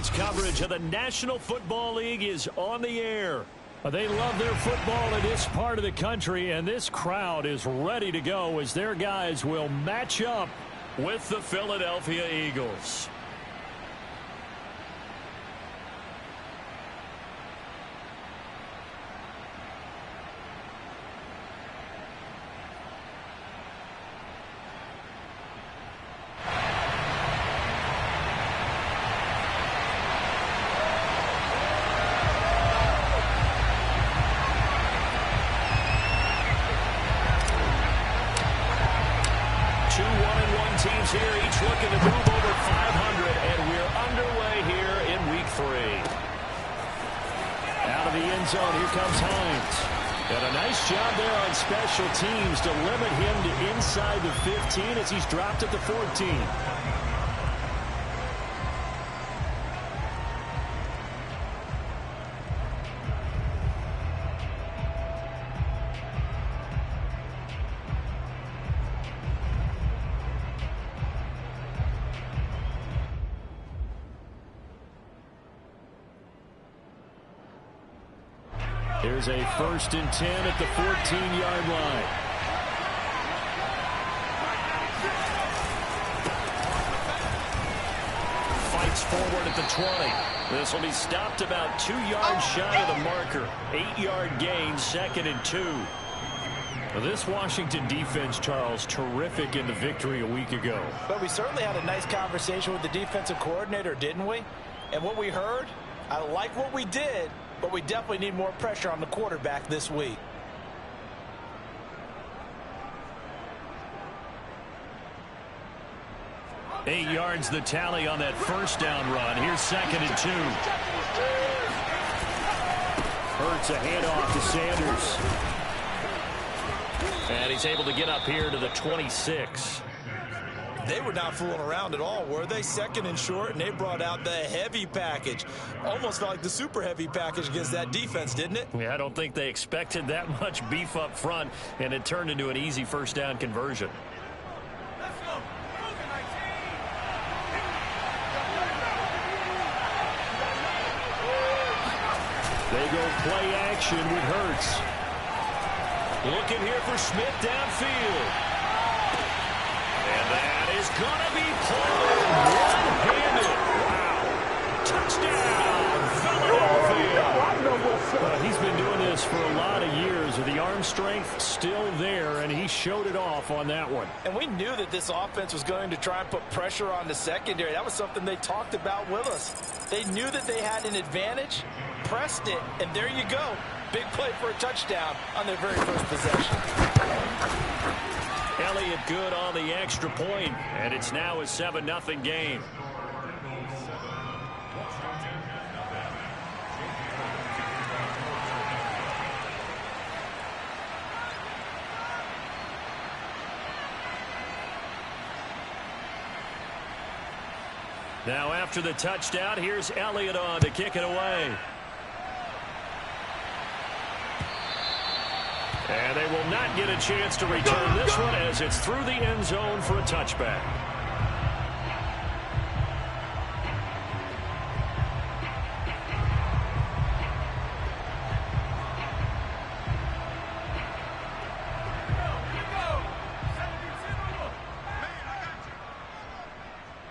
Sports coverage of the National Football League is on the air. They love their football in this part of the country, and this crowd is ready to go as their guys will match up with the Philadelphia Eagles. Teams here, each looking to move over 500, and we're underway here in week 3. Out of the end zone, here comes Hines. And a nice job there on special teams to limit him to inside the 15 as he's dropped at the 14. Here's a 1st and 10 at the 14-yard line. Fights forward at the 20. This will be stopped about 2 yards shy of the marker. 8-yard gain, 2nd and 2. Well, this Washington defense, Charles, terrific in the victory a week ago. But we certainly had a nice conversation with the defensive coordinator, didn't we? And what we heard, I like what we did, but we definitely need more pressure on the quarterback this week. Eight yards the tally on that first down run. Here's 2nd and 2. Hurts a handoff to Sanders. And he's able to get up here to the 26. They were not fooling around at all, were they? 2nd and short, and they brought out the heavy package. Almost felt like the super heavy package against that defense, didn't it? Yeah, I don't think they expected that much beef up front, and it turned into an easy first down conversion. They go play action with Hurts. Looking here for Smith downfield. And that is going to be pulled one-handed. Wow. Touchdown, Philadelphia. He's been doing this for a lot of years. The arm strength still there, and he showed it off on that one. And we knew that this offense was going to try and put pressure on the secondary. That was something they talked about with us. They knew that they had an advantage, pressed it, and there you go. Big play for a touchdown on their very first possession. Elliott good on the extra point, and it's now a 7-0 game. Now after the touchdown, here's Elliott on to kick it away. And they will not get a chance to return this one as it's through the end zone for a touchback.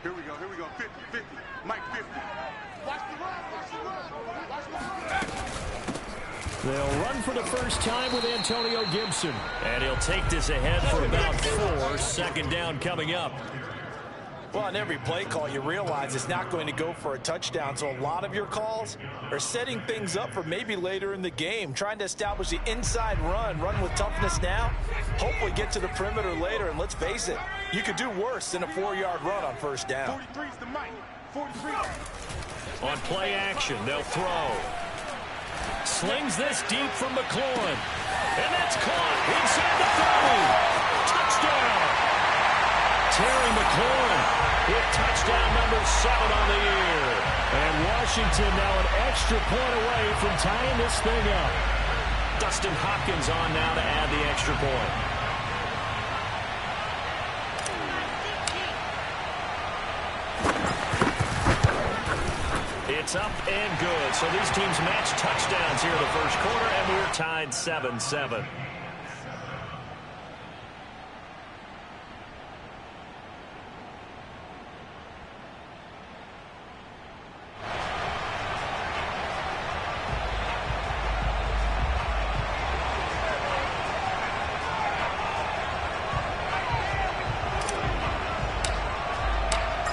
Here we go, 50, 50, Mike 50. Watch the run, watch the run, watch the run. They'll run for the first time with Antonio Gibson. And he'll take this ahead for about 4. 2nd down coming up. Well, on every play call, you realize it's not going to go for a touchdown. So a lot of your calls are setting things up for maybe later in the game, trying to establish the inside run with toughness now, hopefully get to the perimeter later. And let's face it, you could do worse than a 4-yard run on first down. 43's the Mike. 43. On play action, they'll throw. Slings this deep from McLaurin. And that's caught inside the 30. Touchdown. Terry McLaurin with touchdown number 7 on the year. And Washington now an extra point away from tying this thing up. Dustin Hopkins on now to add the extra point. It's up and good. So these teams match touchdowns here in the first quarter, and we're tied 7-7.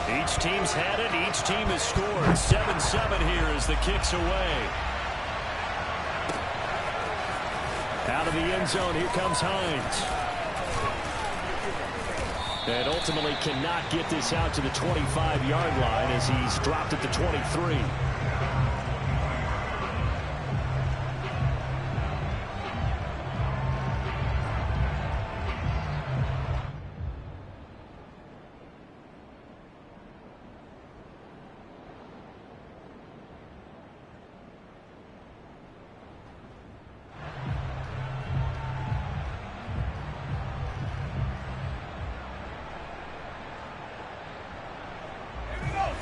Each team's had it. Each team has scored. 7-7 here as the kick's away. Out of the end zone, here comes Hines. And ultimately cannot get this out to the 25-yard line as he's dropped at the 23.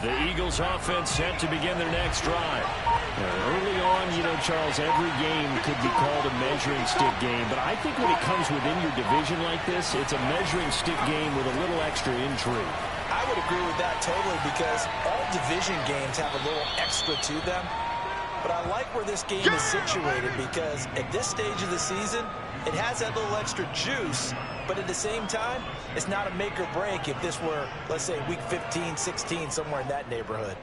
The Eagles offense set to begin their next drive. Early on, you know, Charles, every game could be called a measuring stick game, but I think when it comes within your division like this, it's a measuring stick game with a little extra intrigue. I would agree with that totally because all division games have a little extra to them. But I like where this game is situated because at this stage of the season, it has that little extra juice, but at the same time, it's not a make or break if this were, let's say, week 15, 16, somewhere in that neighborhood.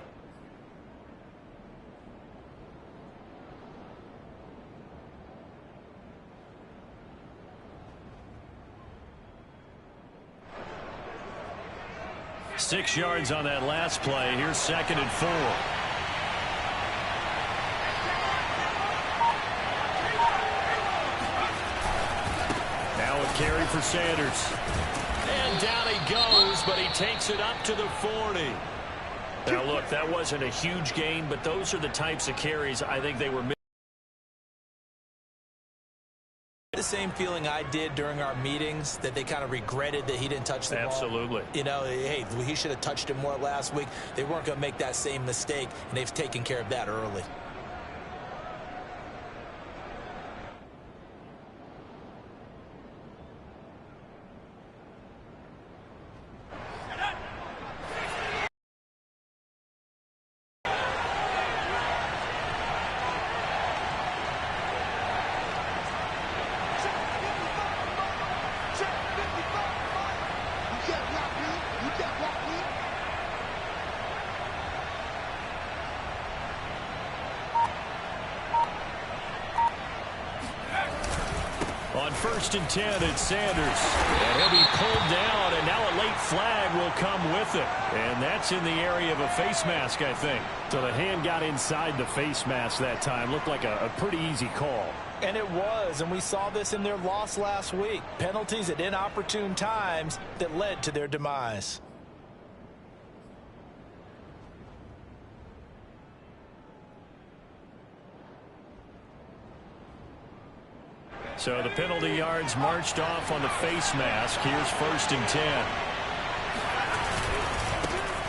Six yards on that last play. Here's 2nd and 4. Carry for Sanders. And down he goes, but he takes it up to the 40. Now, look, that wasn't a huge gain, but those are the types of carries I think they were missing. The same feeling I did during our meetings, that they kind of regretted that he didn't touch the ball. Absolutely. You know, hey, he should have touched it more last week. They weren't going to make that same mistake, and they've taken care of that early. On 1st and 10, it's Sanders. And he'll be pulled down, and now a late flag will come with it. And that's in the area of a face mask, I think. So the hand got inside the face mask that time. Looked like a pretty easy call. And it was, and we saw this in their loss last week. Penalties at inopportune times that led to their demise. So the penalty yards marched off on the face mask. Here's 1st and 10.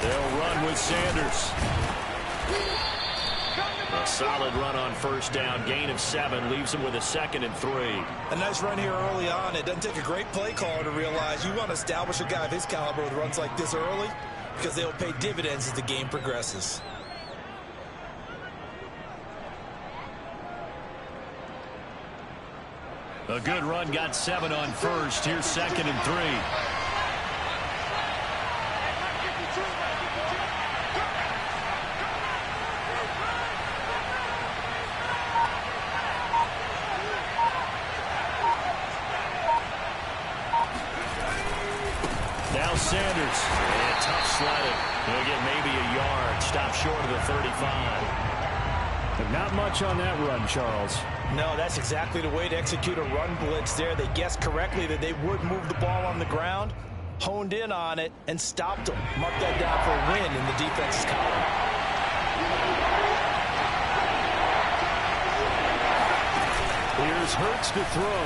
They'll run with Sanders. A solid run on 1st down. Gain of 7 leaves him with a 2nd and 3. A nice run here early on. It doesn't take a great play caller to realize you want to establish a guy of his caliber with runs like this early because they'll pay dividends as the game progresses. A good run, got 7 on 1st. Here's 2nd and 3. Now Sanders. And tough sledding. He'll get maybe a yard. Stop short of the 35. But not much on that run, Charles. No, that's exactly the way to execute a run blitz there. They guessed correctly that they would move the ball on the ground, honed in on it, and stopped them. Mark that down for a win in the defense's column. Here's Hurts to throw.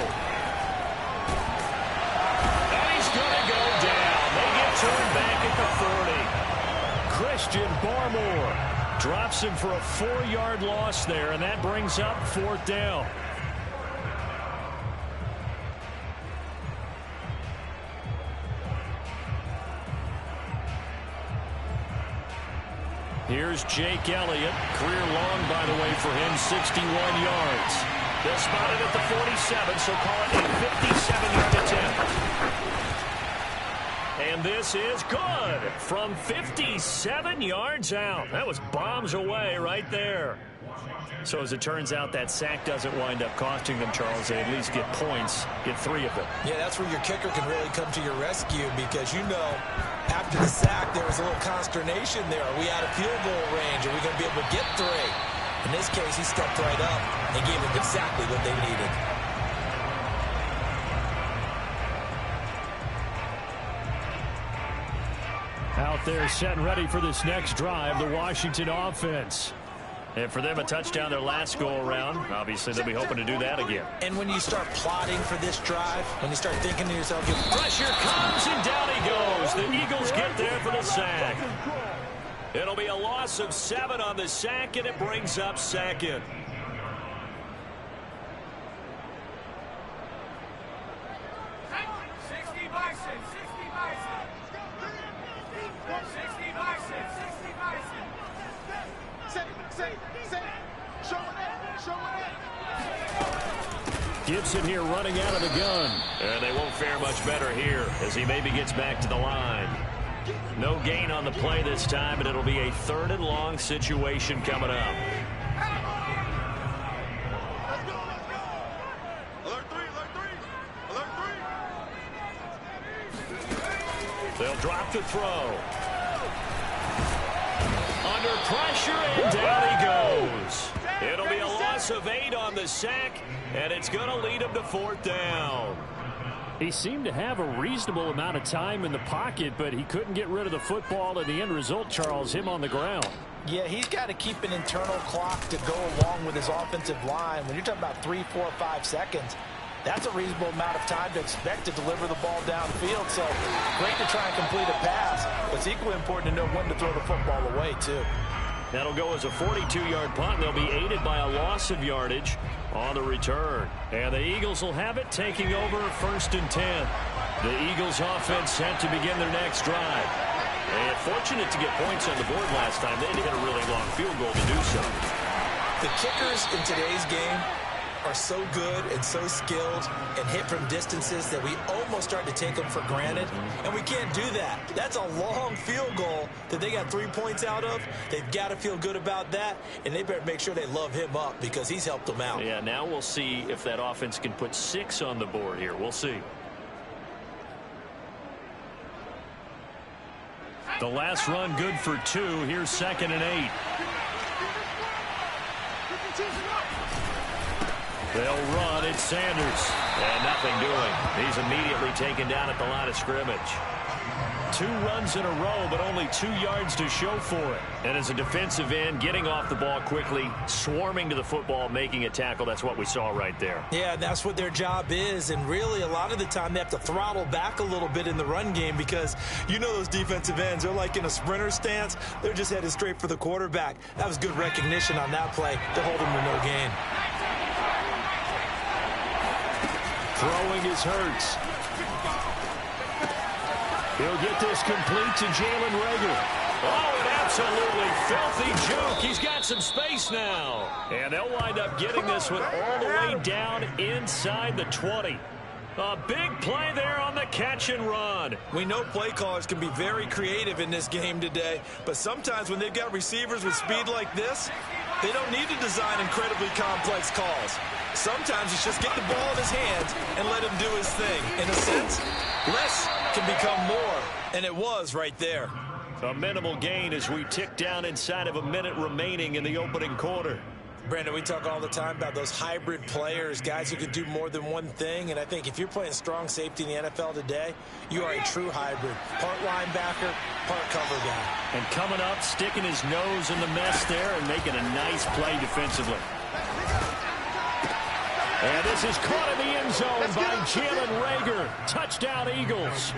And he's going to go down. They get turned back at the 40. Christian Barmore. Drops him for a 4-yard loss there, and that brings up 4th down. Here's Jake Elliott. Career long, by the way, for him, 61 yards. They'll spot it at the 47, so call it a 57-yard attempt. And this is good from 57 yards out. That was bombs away right there. So as it turns out, that sack doesn't wind up costing them, Charles. They at least get points, get 3 of them. Yeah, that's where your kicker can really come to your rescue because, you know, after the sack, there was a little consternation there. Are we out of field goal range? Are we going to be able to get 3? In this case, he stepped right up and gave them exactly what they needed. Out there set and ready for this next drive, the Washington offense. And for them, a touchdown their last go-around. Obviously, they'll be hoping to do that again. And when you start plotting for this drive, when you start thinking to yourself, pressure comes, and down he goes. The Eagles get there for the sack. It'll be a loss of 7 on the sack, and it brings up 2nd. Gibson here running out of the gun. And they won't fare much better here as he maybe gets back to the line. No gain on the play this time, and it'll be a 3rd and long situation coming up. Alert 3, alert 3, alert 3. They'll drop the throw. Under pressure, and down he goes. It'll be a loss of 8 on the sack, and it's going to lead him to 4th down. He seemed to have a reasonable amount of time in the pocket, but he couldn't get rid of the football, and the end result, Charles, him on the ground. Yeah, he's got to keep an internal clock to go along with his offensive line. When you're talking about 3, 4, 5 seconds, that's a reasonable amount of time to expect to deliver the ball downfield. So great to try and complete a pass, but it's equally important to know when to throw the football away, too. That'll go as a 42-yard punt. They'll be aided by a loss of yardage on the return. And the Eagles will have it, taking over 1st and 10. The Eagles offense set to begin their next drive. And fortunate to get points on the board last time. They had to hit a really long field goal to do so. The kickers in today's game are so good and so skilled and hit from distances that we almost start to take them for granted, and we can't do that. That's a long field goal that they got 3 points out of. They've got to feel good about that, and they better make sure they love him up because he's helped them out. Yeah, now we'll see if that offense can put 6 on the board here. We'll see. The last run good for 2. Here's 2nd and 8. They'll run. It's Sanders. And nothing doing. He's immediately taken down at the line of scrimmage. 2 runs in a row, but only 2 yards to show for it. And as a defensive end, getting off the ball quickly, swarming to the football, making a tackle, that's what we saw right there. Yeah, that's what their job is. And really, a lot of the time, they have to throttle back a little bit in the run game because you know those defensive ends, they're like in a sprinter stance. They're just headed straight for the quarterback. That was good recognition on that play to hold them to no gain. Throwing is Hurts. He'll get this complete to Jalen Reagor. Oh, an absolutely filthy juke. He's got some space now. And they'll wind up getting this one all the way down inside the 20. A big play there on the catch and run. We know play callers can be very creative in this game today, but sometimes when they've got receivers with speed like this, they don't need to design incredibly complex calls. Sometimes it's just get the ball in his hands and let him do his thing. In a sense, less can become more, and it was right there. A minimal gain as we tick down inside of a minute remaining in the opening quarter. Brandon, we talk all the time about those hybrid players, guys who can do more than one thing, and I think if you're playing strong safety in the NFL today, you are a true hybrid. Part linebacker, part cover guy. And coming up, sticking his nose in the mess there and making a nice play defensively. And this is caught in the end zone by Jalen Reagor. Touchdown, Eagles.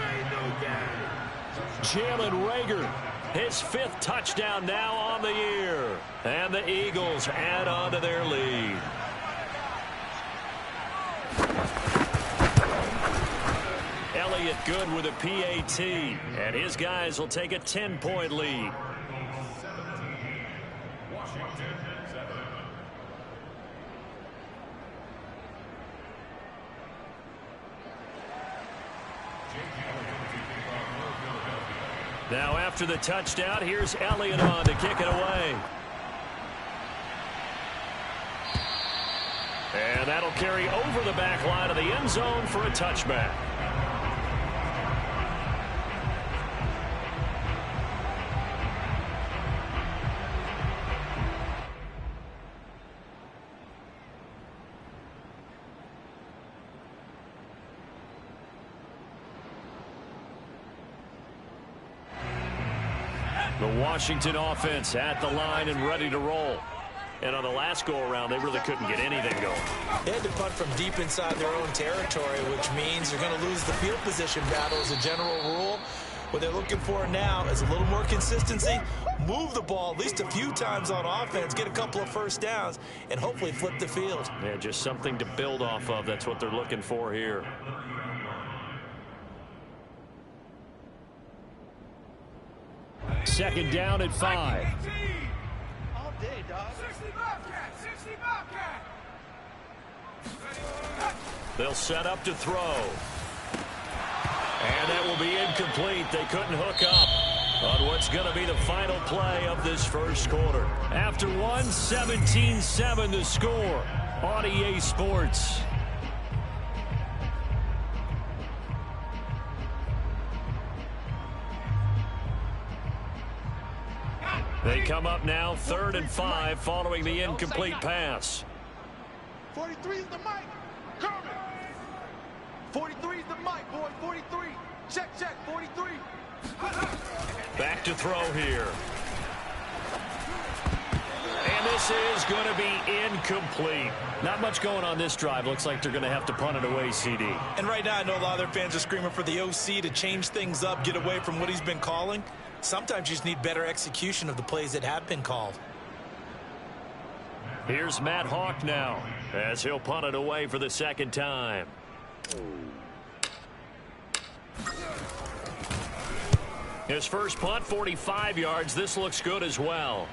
Jalen Reagor His 5th touchdown now on the year. And the Eagles add on to their lead. Elliott good with a PAT. And his guys will take a 10-point lead. Now after the touchdown, here's Elliott on to kick it away. And that'll carry over the back line of the end zone for a touchback. The Washington offense at the line and ready to roll. And on the last go-around, they really couldn't get anything going. They had to punt from deep inside their own territory, which means you're going to lose the field position battle as a general rule. What they're looking for now is a little more consistency, move the ball at least a few times on offense, get a couple of first downs, and hopefully flip the field. Yeah, just something to build off of. That's what they're looking for here. Second down at 5. All day, dog. 60 Bobcat, 60 Bobcat. They'll set up to throw. And that will be incomplete. They couldn't hook up on what's going to be the final play of this first quarter. After one, 17-7 the score on EA Sports. They come up now 3rd and 5 following the incomplete pass. 43 is the mic. Kermit. 43 is the mic, boy. 43. Check, 43. Back to throw here. And this is going to be incomplete. Not much going on this drive. Looks like they're going to have to punt it away, CD. And right now I know a lot of their fans are screaming for the OC to change things up, get away from what he's been calling. Sometimes you just need better execution of the plays that have been called. Here's Matt Hawk now as he'll punt it away for the second time. His first punt, 45 yards. This looks good as well.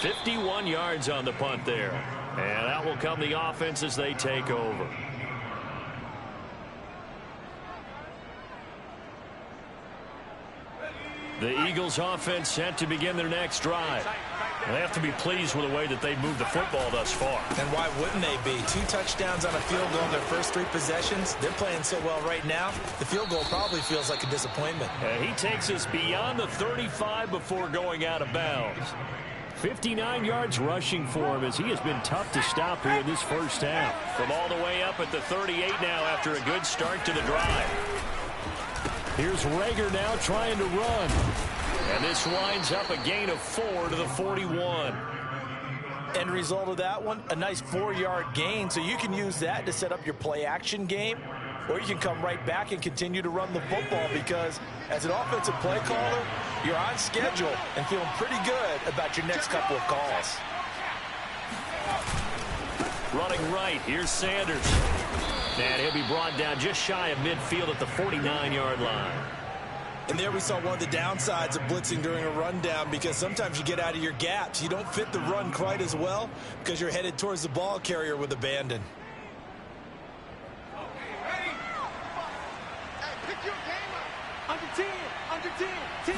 51 yards on the punt there. And that will come the offense as they take over. The Eagles offense set to begin their next drive. They have to be pleased with the way that they've moved the football thus far. And why wouldn't they be? 2 touchdowns on a field goal in their first 3 possessions. They're playing so well right now, the field goal probably feels like a disappointment. He takes us beyond the 35 before going out of bounds. 59 yards rushing for him as he has been tough to stop here in this first half. From all the way up at the 38 now after a good start to the drive. Here's Rager now trying to run. And this winds up a gain of 4 to the 41. End result of that one, a nice 4-yard gain. So you can use that to set up your play action game. Or you can come right back and continue to run the football because as an offensive play caller, you're on schedule and feeling pretty good about your next couple of calls. Running right, here's Sanders. And he'll be brought down just shy of midfield at the 49-yard line. And there we saw one of the downsides of blitzing during a rundown because sometimes you get out of your gaps. You don't fit the run quite as well because you're headed towards the ball carrier with abandon. Ready? Hey, pick your game up. Under 10, under 10, 10.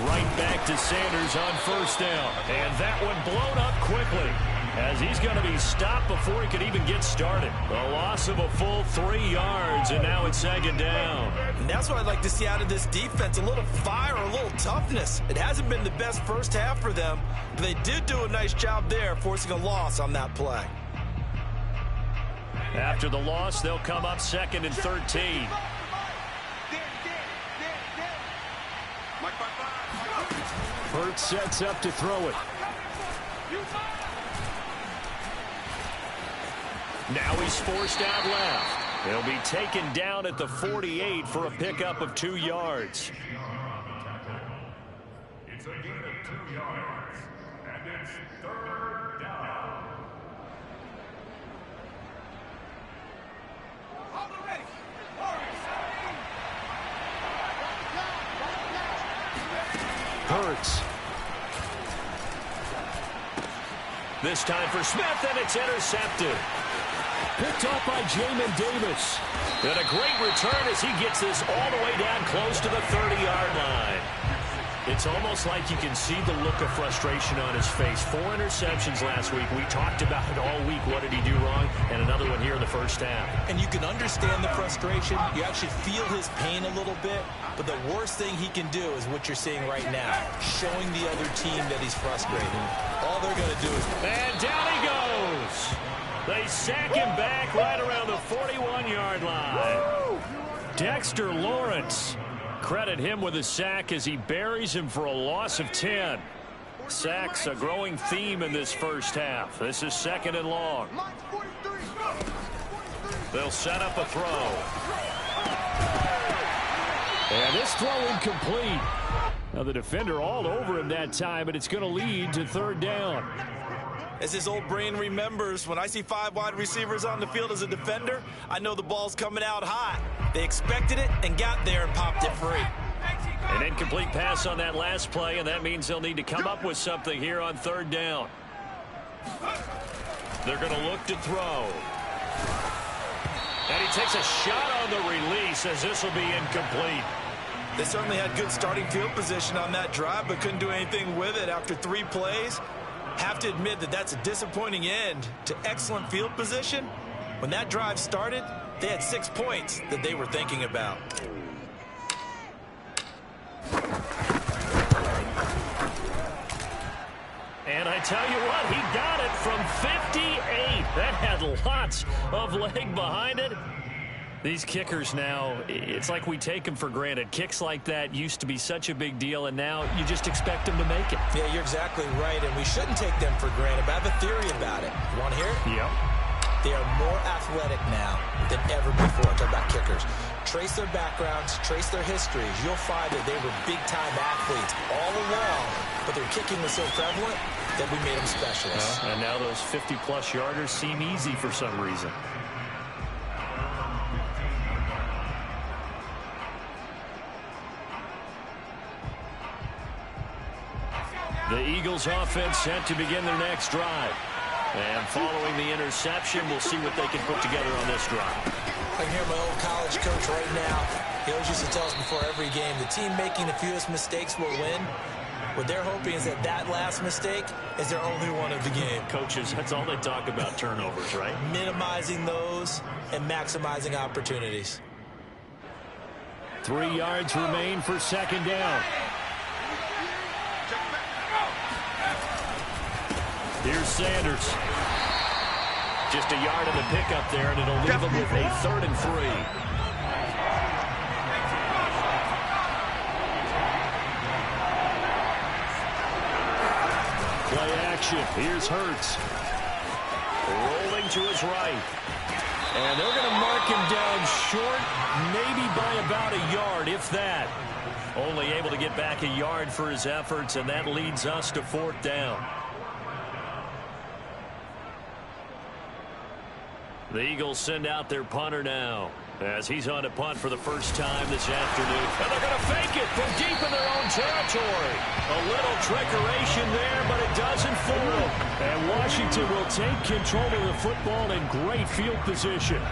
Right back to Sanders on first down. And that one blown up quickly as he's going to be stopped before he could even get started. A loss of a full 3 yards, and now it's second down. And that's what I'd like to see out of this defense, a little fire, a little toughness. It hasn't been the best first half for them, but they did do a nice job there, forcing a loss on that play. After the loss, they'll come up 2nd and 13. Hurts sets up to throw it. Now he's forced out left. He'll be taken down at the 48 for a pickup of 2 yards. It's a gain of 2 yards, and it's 3rd down. Hurts. This time for Smith, and it's intercepted. Picked off by Jamin Davis. And a great return as he gets this all the way down close to the 30-yard line. It's almost like you can see the look of frustration on his face. 4 interceptions last week. We talked about it all week. What did he do wrong? And another one here in the first half. And you can understand the frustration. You actually feel his pain a little bit. But the worst thing he can do is what you're seeing right now, showing the other team that he's frustrated. All they're going to do is... And down he goes. They sack him back right around the 41-yard line. Dexter Lawrence. Credit him with a sack as he buries him for a loss of 10. Sacks a growing theme in this first half. This is 2nd and long. They'll set up a throw. And this throw incomplete. Now the defender all over him that time, but it's going to lead to 3rd down. As his old brain remembers, when I see 5 wide receivers on the field as a defender, I know the ball's coming out hot. They expected it and got there and popped it free. An incomplete pass on that last play, and that means they'll need to come up with something here on 3rd down. They're going to look to throw. And he takes a shot on the release as this will be incomplete. They certainly had good starting field position on that drive, but couldn't do anything with it after 3 plays. Have to admit that that's a disappointing end to excellent field position. When that drive started, they had 6 points that they were thinking about. And I tell you what, he got it from 58. That had lots of leg behind it. These kickers now, it's like we take them for granted. Kicks like that used to be such a big deal, and now you just expect them to make it. Yeah, you're exactly right, and we shouldn't take them for granted, but I have a theory about it. You want to hear it? Yep. They are more athletic now than ever before. Talk about kickers. Trace their backgrounds, trace their histories. You'll find that they were big-time athletes all along, but their kicking was so prevalent that we made them specialists. And now those 50-plus yarders seem easy for some reason. The Eagles offense set to begin their next drive. And following the interception, we'll see what they can put together on this drive. I can hear my old college coach right now. He always used to tell us before every game, the team making the fewest mistakes will win. What they're hoping is that that last mistake is their only one of the game. Coaches, that's all they talk about, turnovers, right? Minimizing those and maximizing opportunities. 3 yards remain for 2nd down. Here's Sanders. Just a yard of the pickup there, and it'll leave them with a 3rd and 3. Play action. Here's Hurts. Rolling to his right. And they're going to mark him down short, maybe by about a yard, if that. Only able to get back a yard for his efforts, and that leads us to 4th down. The Eagles send out their punter now as he's on to punt for the first time this afternoon. And they're going to fake it from deep in their own territory. A little trickeration there, but it doesn't fool. And Washington will take control of the football in great field position.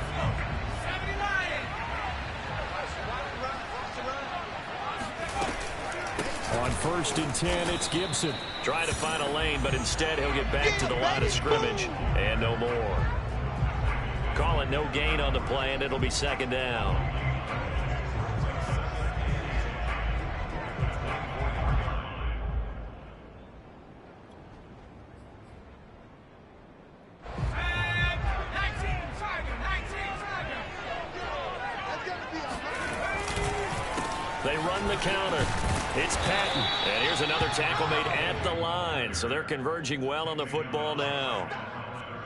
On 1st and 10, it's Gibson. Trying to find a lane, but instead he'll get back to the line of scrimmage. And no more. Call it no gain on the play, and it'll be 2nd down. They run the counter. It's Patton. And here's another tackle made at the line. So they're converging well on the football now.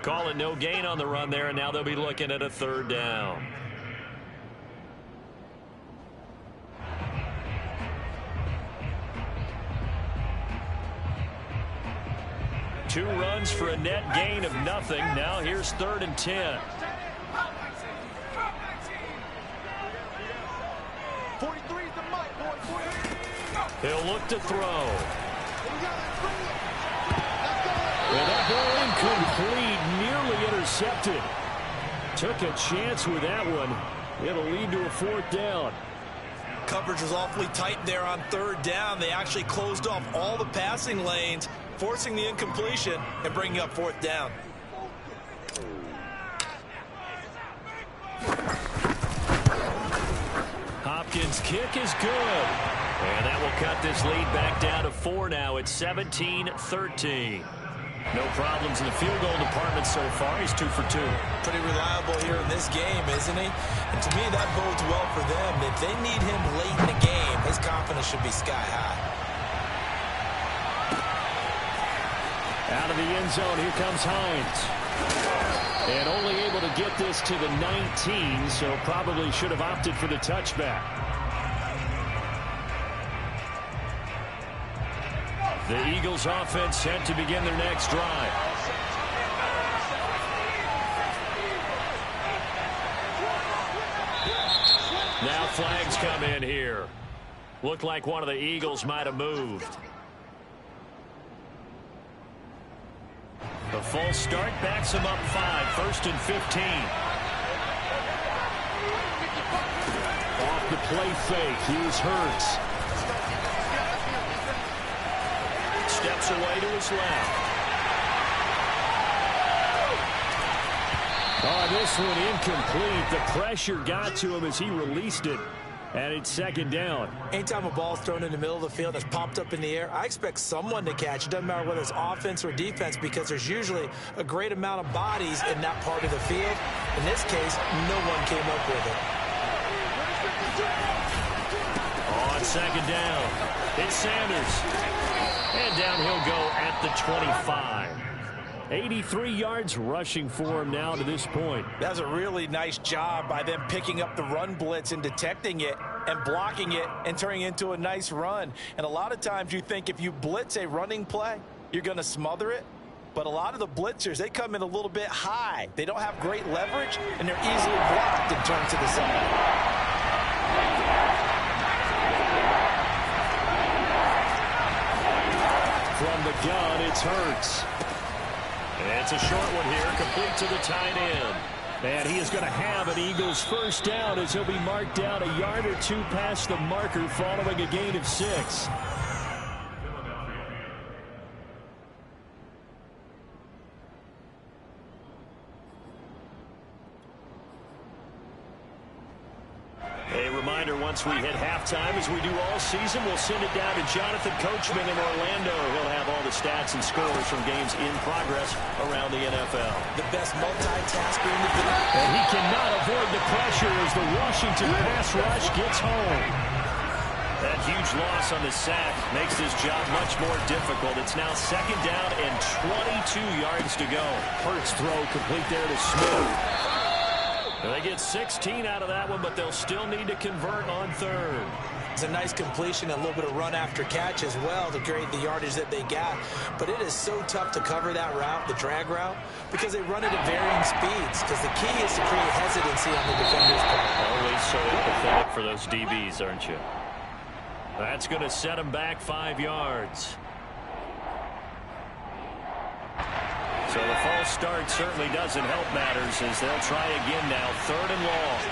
Call it no gain on the run there, and now they'll be looking at a 3rd down. 2 runs for a net gain of nothing. Now here's 3rd and 10. 43 is the mic, boy. 43. He'll look to throw. And that ball incomplete, nearly intercepted. Took a chance with that one. It'll lead to a 4th down. Coverage was awfully tight there on 3rd down. They actually closed off all the passing lanes, forcing the incompletion and bringing up 4th down. Hopkins' kick is good. And that will cut this lead back down to 4 now. It's 17-13. No problems in the field goal department so far. He's 2 for 2. Pretty reliable here in this game, isn't he? And to me, that bodes well for them. If they need him late in the game, his confidence should be sky high. Out of the end zone, here comes Hines. And only able to get this to the 19, so probably should have opted for the touchback. The Eagles offense set to begin their next drive. Now flags come in here. Looked like one of the Eagles might have moved. The false start backs him up 5, 1st and 15. Off the play fake, here's Hurts. Steps away to his left. Oh, this one incomplete. The pressure got to him as he released it. And it's 2nd down. Anytime a ball's thrown in the middle of the field that's popped up in the air, I expect someone to catch. It doesn't matter whether it's offense or defense because there's usually a great amount of bodies in that part of the field. In this case, no one came up with it. On 2nd down, it's Sanders. And down he'll go at the 25. 83 yards rushing for him now to this point. That's a really nice job by them picking up the run blitz and detecting it and blocking it and turning it into a nice run. And a lot of times you think if you blitz a running play, you're going to smother it. But a lot of the blitzers, they come in a little bit high. They don't have great leverage, and they're easily blocked and turned to the side. From the gun, it's Hurts. And it's a short one here, complete to the tight end. And he is going to have an Eagles 1st down as he'll be marked down a yard or 2 past the marker following a gain of 6. Once we hit halftime, as we do all season, we'll send it down to Jonathan Coachman in Orlando. He'll have all the stats and scores from games in progress around the NFL. The best multitasker in the game. And he cannot avoid the pressure as the Washington pass rush gets home. That huge loss on the sack makes his job much more difficult. It's now 2nd down and 22 yards to go. Hurts throw complete there to Smith. They get 16 out of that one, but they'll still need to convert on 3rd. It's a nice completion, a little bit of run after catch as well to create the yardage that they got. But it is so tough to cover that route, the drag route, because they run it at varying speeds. Because the key is to create hesitancy on the defender's part. Always so empathetic for those DBs, aren't you? That's going to set them back 5 yards. So the false start certainly doesn't help matters as they'll try again now. 3rd and long.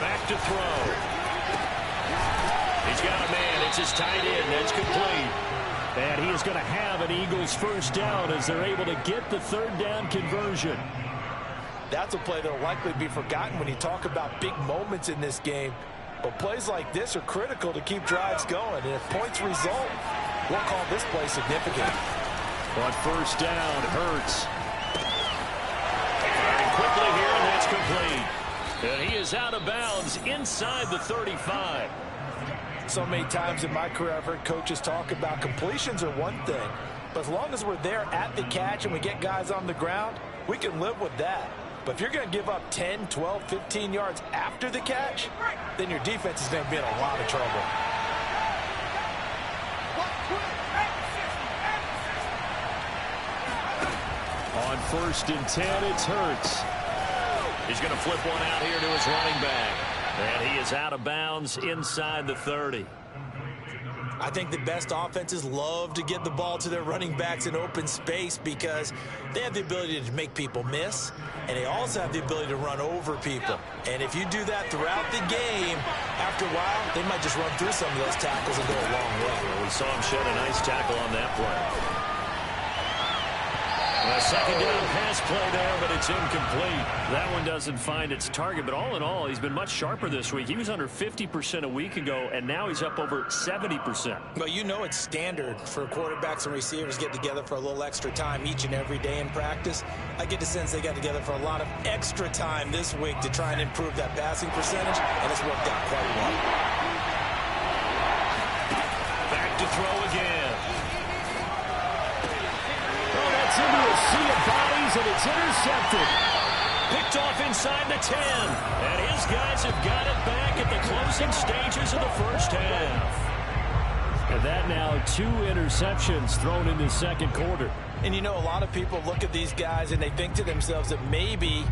Back to throw. He's got a man. It's his tight end. That's complete. And he is going to have an Eagles 1st down as they're able to get the 3rd down conversion. That's a play that will likely be forgotten when you talk about big moments in this game. But plays like this are critical to keep drives going. And if points result, we'll call this play significant. On 1st down, Hurts. Firing quickly here, and that's complete. And he is out of bounds inside the 35. So many times in my career I've heard coaches talk about completions are one thing. But as long as we're there at the catch and we get guys on the ground, we can live with that. But if you're going to give up 10, 12, 15 yards after the catch, then your defense is going to be in a lot of trouble. 1st and 10. It's Hurts. He's going to flip one out here to his running back. And he is out of bounds inside the 30. I think the best offenses love to get the ball to their running backs in open space because they have the ability to make people miss, and they also have the ability to run over people. And if you do that throughout the game, after a while, they might just run through some of those tackles and go a long way. Well, we saw him shed a nice tackle on that play. A second down pass play there, but it's incomplete. That one doesn't find its target, but all in all, he's been much sharper this week. He was under 50% a week ago, and now he's up over 70%. Well, you know it's standard for quarterbacks and receivers to get together for a little extra time each and every day in practice. I get the sense they got together for a lot of extra time this week to try and improve that passing percentage, and it's worked out quite well. Back to throw again. Into a sea of bodies, and it's intercepted. Picked off inside the 10. And his guys have got it back at the closing stages of the first half. And that now 2 interceptions thrown in the second quarter. And you know, a lot of people look at these guys and they think to themselves that maybe,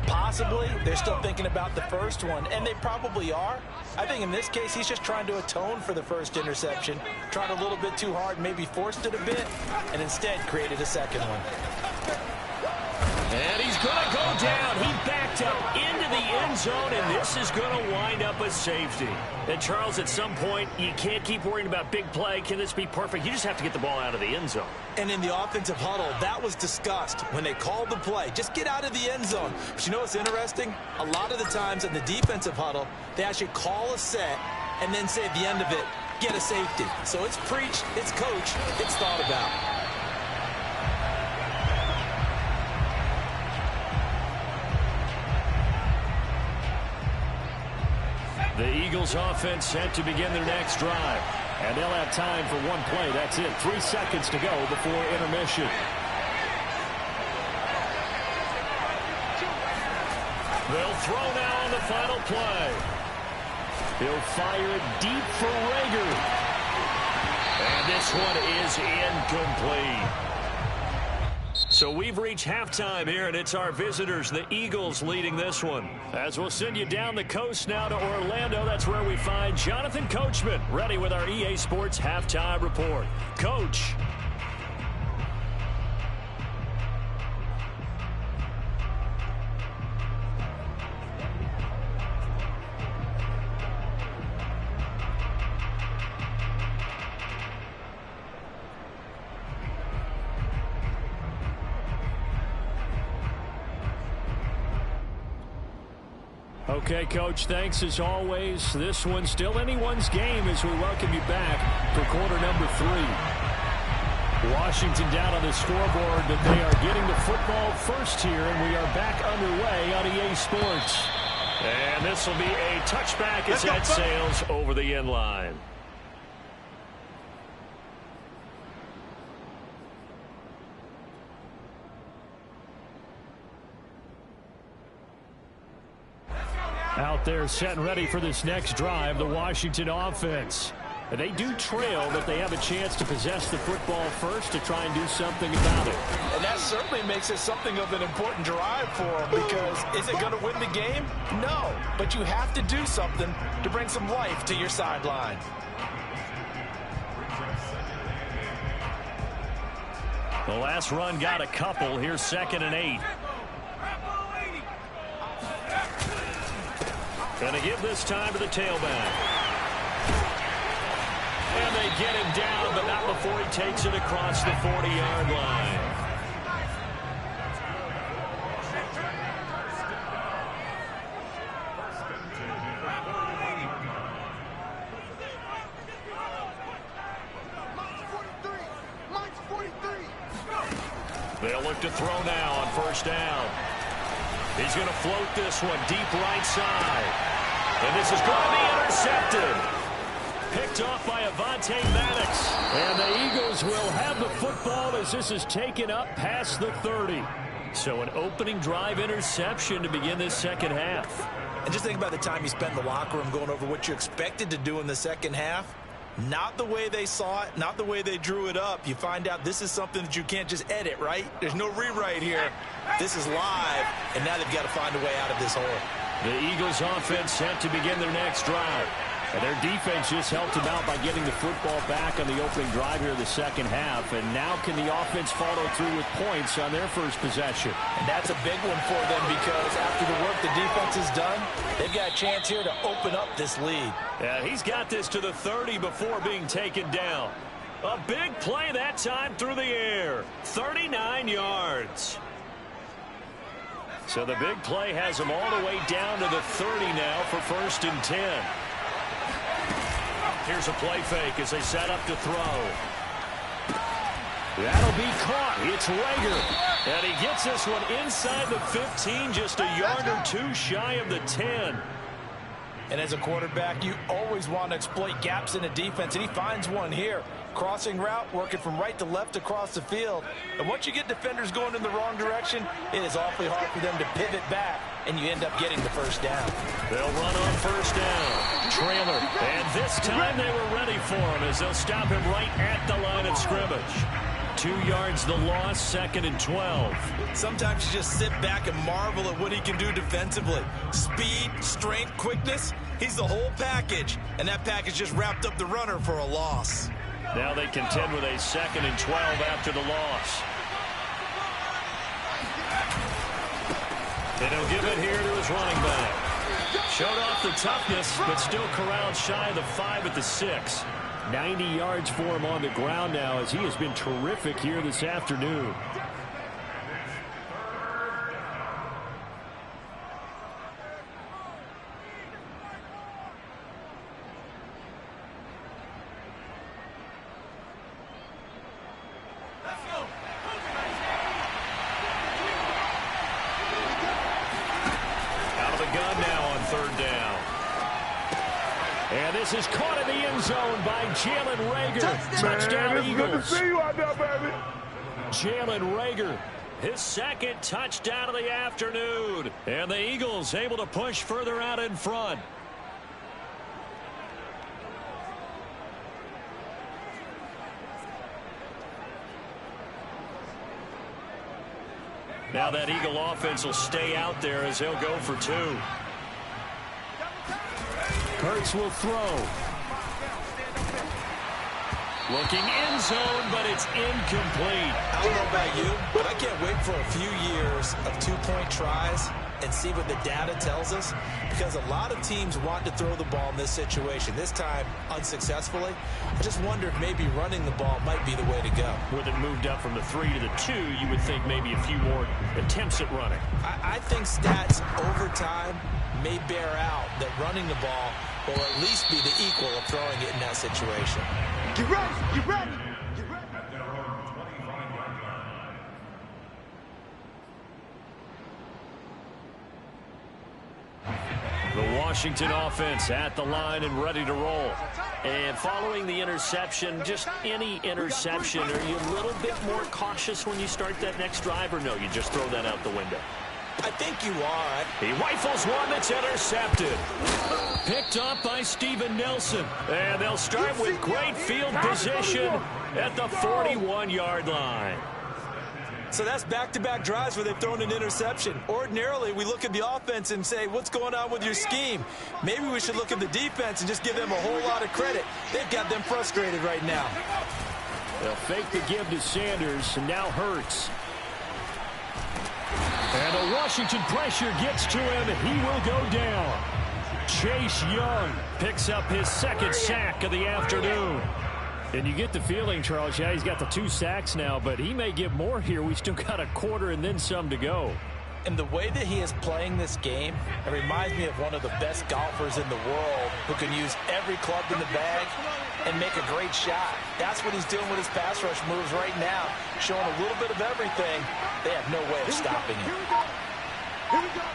possibly, they're still thinking about the first one, and they probably are. I think in this case, he's just trying to atone for the first interception, tried a little bit too hard, maybe forced it a bit, and instead created a second one. And he's going to go down. He backed up into the end zone, and this is going to wind up a safety. And, Charles, at some point, you can't keep worrying about big play. Can this be perfect? You just have to get the ball out of the end zone. And in the offensive huddle, that was discussed when they called the play. Just get out of the end zone. But you know what's interesting? A lot of the times in the defensive huddle, they actually call a set and then say at the end of it, get a safety. So it's preached, it's coached, it's thought about. The Eagles offense set to begin their next drive. And they'll have time for one play. That's it. 3 seconds to go before intermission. They'll throw now on the final play. He'll fire it deep for Rager. And this one is incomplete. So we've reached halftime here, and it's our visitors, the Eagles, leading this one. As we'll send you down the coast now to Orlando, that's where we find Jonathan Coachman, ready with our EA Sports Halftime Report. Coach. Okay, Coach, thanks as always. This one's still anyone's game as we welcome you back for quarter number 3. Washington down on the scoreboard, but they are getting the football first here, and we are back underway on EA Sports. And this will be a touchback as that sails over the end line. Out there set and ready for this next drive, the Washington offense. They do trail, but they have a chance to possess the football first to try and do something about it. And that certainly makes it something of an important drive for them, because is it going to win the game? No, but you have to do something to bring some life to your sideline. The last run got a couple. Here's 2nd and 8. Going to give this time to the tailback. And they get him down, but not before he takes it across the 40-yard line. They'll look to throw now on 1st down. He's going to float this one deep right side. And this is going to be intercepted. Picked off by Avonte Maddox. And the Eagles will have the football as this is taken up past the 30. So an opening drive interception to begin this second half. And just think about the time you spend in the locker room going over what you expected to do in the second half. Not the way they saw it, not the way they drew it up. You find out this is something that you can't just edit, right? There's no rewrite here. This is live, and now they've got to find a way out of this hole. The Eagles offense set to begin their next drive. And their defense just helped them out by getting the football back on the opening drive here in the second half. And now can the offense follow through with points on their first possession? And that's a big one for them because after the work the defense has done, they've got a chance here to open up this lead. Yeah, he's got this to the 30 before being taken down. A big play that time through the air. 39 yards. So the big play has him all the way down to the 30 now for 1st and 10. Here's a play fake as they set up to throw. That'll be caught. It's Rager. And he gets this one inside the 15, just a yard or two shy of the 10. And as a quarterback, you always want to exploit gaps in a defense, and he finds one here. Crossing route, working from right to left across the field. And once you get defenders going in the wrong direction, it is awfully hard for them to pivot back, and you end up getting the first down. They'll run on first down. Trailer. And this time they were ready for him as they'll stop him right at the line of scrimmage. 2 yards the loss, 2nd and 12. Sometimes you just sit back and marvel at what he can do defensively. Speed, strength, quickness. He's the whole package. And that package just wrapped up the runner for a loss. Now they contend with a 2nd and 12 after the loss. And he'll give it here to his running back. Showed off the toughness, but still corralled shy of the 5 at the 6. 90 yards for him on the ground now as he has been terrific here this afternoon. This is caught in the end zone by Jalen Rager. Touchdown Eagles. Good to see you out there, baby. Jalen Rager, his 2nd touchdown of the afternoon. And the Eagles able to push further out in front. Now that Eagle offense will stay out there as he'll go for 2. Hurts will throw. Looking end zone, but it's incomplete. I don't know about you, but I can't wait for a few years of 2-point tries and see what the data tells us, because a lot of teams want to throw the ball in this situation. This time, unsuccessfully. I just wonder if maybe running the ball might be the way to go. With it moved up from the 3 to the 2, you would think maybe a few more attempts at running. I think stats over time may bear out that running the ball will at least be the equal of throwing it in that situation. Get ready, get ready, get ready. At their own 25-yard line. The Washington offense at the line and ready to roll. And following the interception, just any interception, are you a little bit more cautious when you start that next drive, or no, you just throw that out the window? I think you are. He rifles one that's intercepted. Picked up by Steven Nelson. And they'll start with great field position at the 41-yard line. So that's back-to-back drives where they've thrown an interception. Ordinarily, we look at the offense and say, what's going on with your scheme? Maybe we should look at the defense and just give them a whole lot of credit. They've got them frustrated right now. They'll fake the give to Sanders, and now Hurts. And the Washington pressure gets to him. He will go down. Chase Young picks up his 2nd sack of the afternoon. And you get the feeling, Charles, yeah, he's got the 2 sacks now, but he may get more here. We still got a quarter and then some to go. And the way that he is playing this game, it reminds me of one of the best golfers in the world who can use every club in the bag and make a great shot. That's what he's doing with his pass rush moves right now, showing a little bit of everything. They have no way of stopping him. Here we go.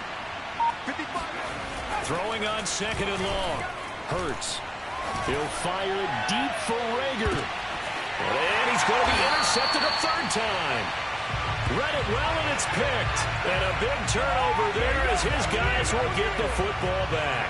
55. Throwing on 2nd and long. Hurts. He'll fire it deep for Rager. And he's going to be intercepted a 3rd time. Read it well, and it's picked. And a big turnover there as his guys will get the football back.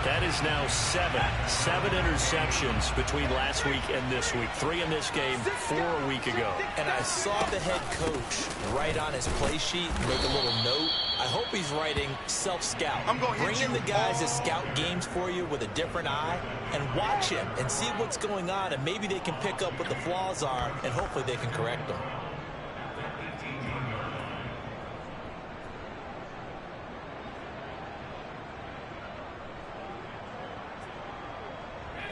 That is now seven interceptions between last week and this week. 3 in this game, 4 a week ago. And I saw the head coach write on his play sheet, make a little note. I hope he's writing self-scout. Bring in the guys that scout games for you with a different eye and watch him and see what's going on, and maybe they can pick up what the flaws are, and hopefully they can correct them.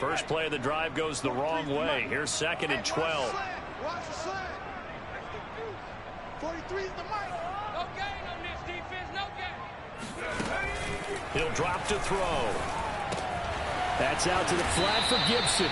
First play of the drive goes the wrong way. Here's 2nd and 12. Watch the slant. 43 is the mic. No gain on this defense, no gain. He'll drop to throw. That's out to the flat for Gibson.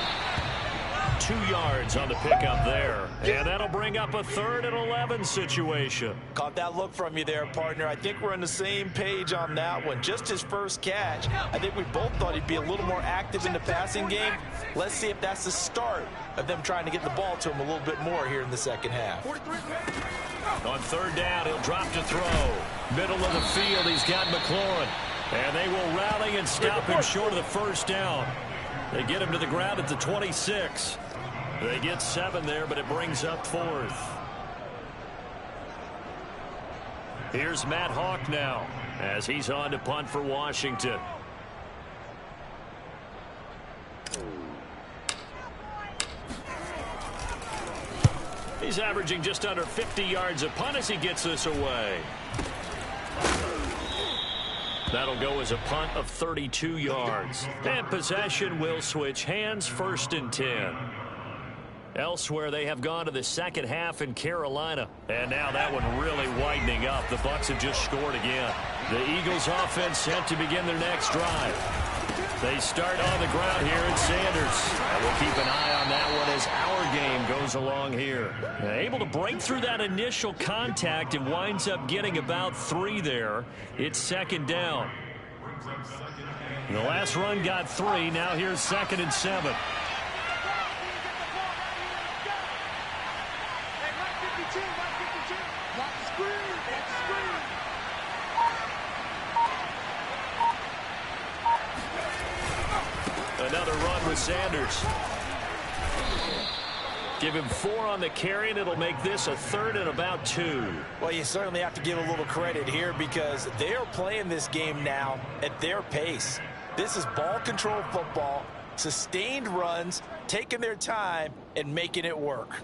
2 yards on the pickup there. And that'll bring up a 3rd and 11 situation. Caught that look from you there, partner. I think we're on the same page on that one. Just his first catch. I think we both thought he'd be a little more active in the passing game. Let's see if that's the start of them trying to get the ball to him a little bit more here in the second half. On 3rd down, he'll drop to throw. Middle of the field, he's got McLaurin. And they will rally and stop him short of the 1st down. They get him to the ground at the 26. They get 7 there, but it brings up 4th. Here's Matt Hawk now as he's on to punt for Washington. He's averaging just under 50 yards a punt as he gets this away. That'll go as a punt of 32 yards. And possession will switch hands, 1st and 10. Elsewhere, they have gone to the second half in Carolina. And now that one really widening up. The Bucs have just scored again. The Eagles offense set to begin their next drive. They start on the ground here at Sanders. And we'll keep an eye on that one as our game goes along here. Able to break through that initial contact and winds up getting about 3 there. It's 2nd down. The last run got 3. Now here's 2nd and 7. Another run with Sanders. Give him 4 on the carry, and it'll make this a 3rd and about 2. Well, you certainly have to give a little credit here because they are playing this game now at their pace. This is ball control football, sustained runs, taking their time, and making it work.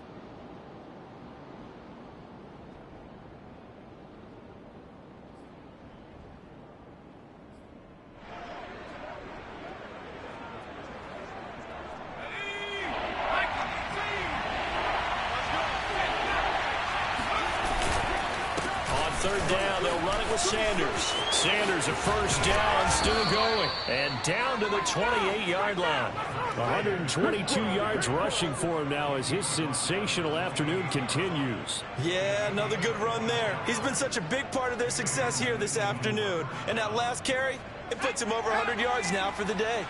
Sanders. Sanders, a 1st down, still going. And down to the 28-yard line. 122 yards rushing for him now as his sensational afternoon continues. Yeah, another good run there. He's been such a big part of their success here this afternoon. And that last carry, it puts him over 100 yards now for the day.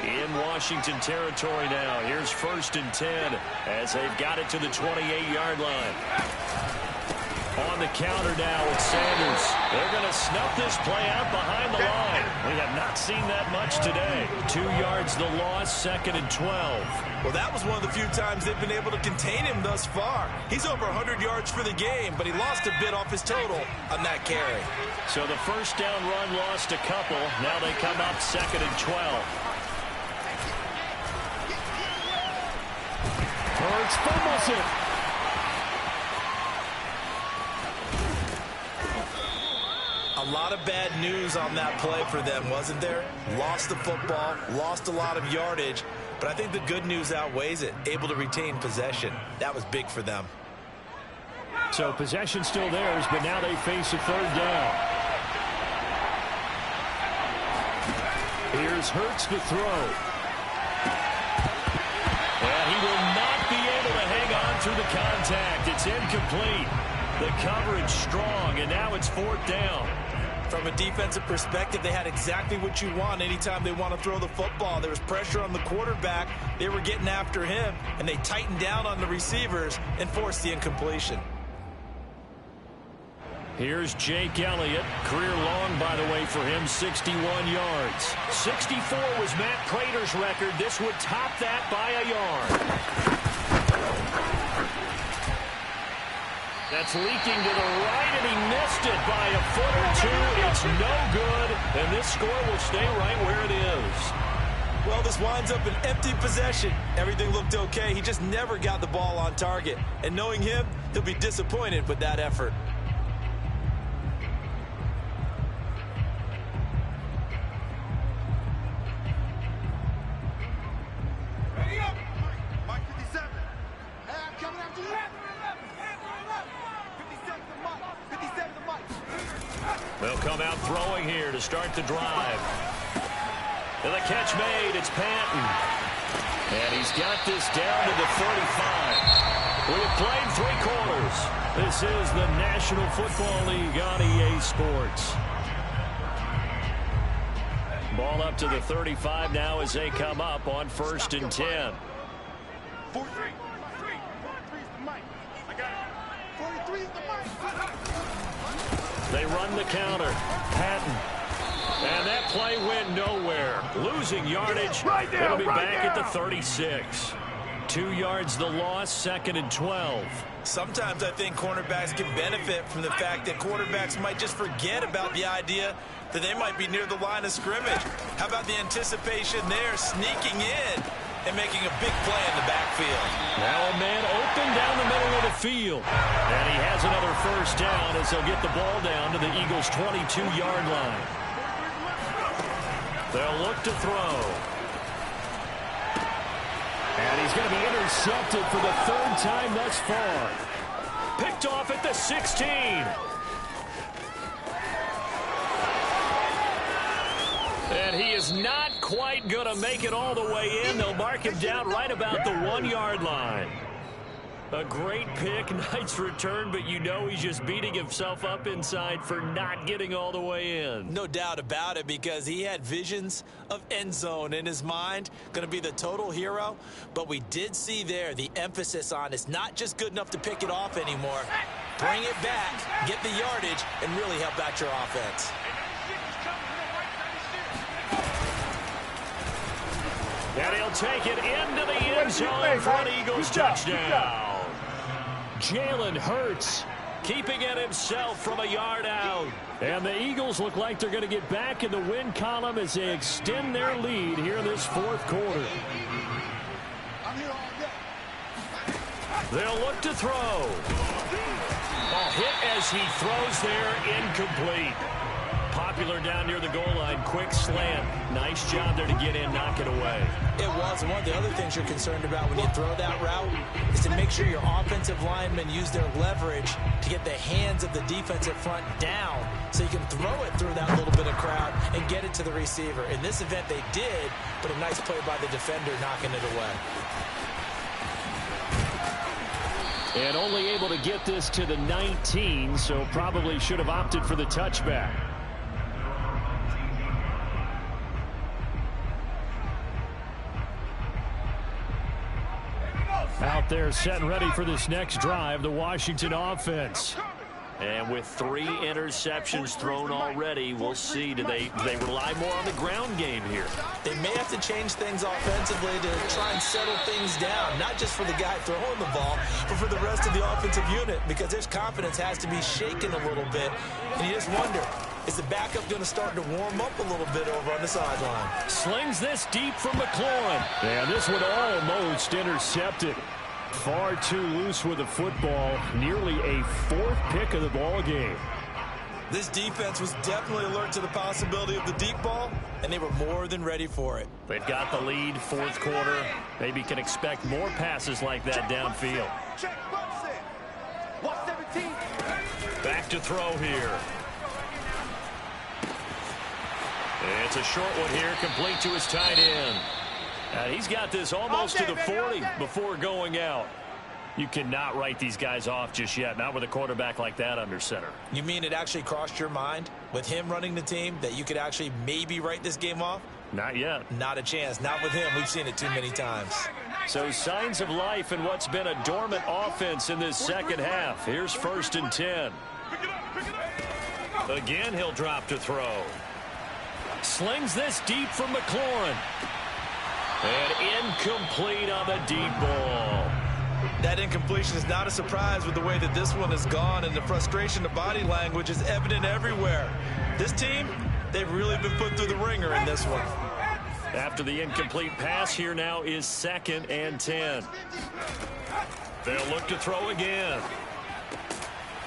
In Washington territory now. Here's 1st and 10 as they've got it to the 28-yard line. On the counter now with Sanders. They're going to snuff this play out behind the line. We have not seen that much today. 2 yards the loss, 2nd and 12. Well, that was one of the few times they've been able to contain him thus far. He's over 100 yards for the game, but he lost a bit off his total on that carry. So the 1st down run lost a couple. Now they come up 2nd and 12. Hurts fumbles it. A lot of bad news on that play for them, wasn't there? Lost the football, lost a lot of yardage, but I think the good news outweighs it. Able to retain possession. That was big for them. So possession still theirs, but now they face a 3rd down. Here's Hurts to throw. And he will not be able to hang on through the contact. It's incomplete. The coverage strong, and now it's 4th down. From a defensive perspective, they had exactly what you want anytime they want to throw the football. There was pressure on the quarterback. They were getting after him, and they tightened down on the receivers and forced the incompletion. Here's Jake Elliott. Career long, by the way, for him, 61 yards. 64 was Matt Prater's record. This would top that by a yard. That's leaking to the right, and he missed it by a foot or two. It's no good, and this score will stay right where it is. Well, this winds up an empty possession. Everything looked okay. He just never got the ball on target. And knowing him, he'll be disappointed with that effort. Ready up. Mike 57. Hey, I'm coming after you. 57 the Mike. 57 the Mike. They'll come out throwing here to start the drive. And the catch made. It's Patton. And he's got this down to the 35. We have played 3 quarters. This is the National Football League on EA Sports. Ball up to the 35 now as they come up on 1st and 10. 43. 43 is the Mike. I got it. 43 is the Mike. They run the counter. Patton. And that play went nowhere. Losing yardage. It'll be back at the 36. 2 yards the loss, 2nd and 12. Sometimes I think cornerbacks can benefit from the fact that quarterbacks might just forget about the idea that they might be near the line of scrimmage. How about the anticipation there, sneaking in and making a big play in the backfield? Now a man open down the middle of the field. And he has another 1st down as they'll get the ball down to the Eagles' 22-yard line. They'll look to throw. And he's going to be intercepted for the 3rd time thus far. Picked off at the 16. And he is not quite going to make it all the way in. They'll mark him down right about the 1-yard line. A great pick, nice return, but you know he's just beating himself up inside for not getting all the way in. No doubt about it, because he had visions of end zone in his mind, going to be the total hero. But we did see there the emphasis on it's not just good enough to pick it off anymore. Bring it back, get the yardage, and really help out your offense. And he'll take it into the end zone for an Eagles touchdown. Jalen Hurts keeping it himself from a yard out. And the Eagles look like they're going to get back in the win column as they extend their lead here in this 4th quarter. They'll look to throw. A hit as he throws there, incomplete. Popular down near the goal line, quick slant. Nice job there to get in, knock it away. It was. One of the other things you're concerned about when you throw that route is to make sure your offensive linemen use their leverage to get the hands of the defensive front down so you can throw it through that little bit of crowd and get it to the receiver. In this event, they did, but a nice play by the defender knocking it away. And only able to get this to the 19, so probably should have opted for the touchback. Out there set and ready for this next drive, the Washington offense. And with 3 interceptions thrown already, we'll see. Do they rely more on the ground game here? They may have to change things offensively to try and settle things down, not just for the guy throwing the ball, but for the rest of the offensive unit, because their confidence has to be shaken a little bit. And you just wonder, is the backup going to start to warm up a little bit over on the sideline? Slings this deep from McLaurin. And this one almost intercepted. Far too loose with the football. Nearly a 4th pick of the ball game. This defense was definitely alert to the possibility of the deep ball, and they were more than ready for it. They've got the lead, 4th quarter. Maybe can expect more passes like that downfield. Check Buxton. 117. Back to throw here. It's a short one here, complete to his tight end. And he's got this almost to the 40 before going out. You cannot write these guys off just yet, not with a quarterback like that under center. You mean it actually crossed your mind with him running the team that you could actually maybe write this game off? Not yet. Not a chance. Not with him. We've seen it too many times. So signs of life in what's been a dormant offense in this second half. Here's 1st and 10. Pick it up. Pick it up. Again, he'll drop to throw. Slings this deep from McLaurin. And incomplete on the deep ball. That incompletion is not a surprise with the way that this one has gone, and the frustration, the body language is evident everywhere. This team, they've really been put through the ringer in this one. After the incomplete pass, here now is 2nd and 10. They'll look to throw again.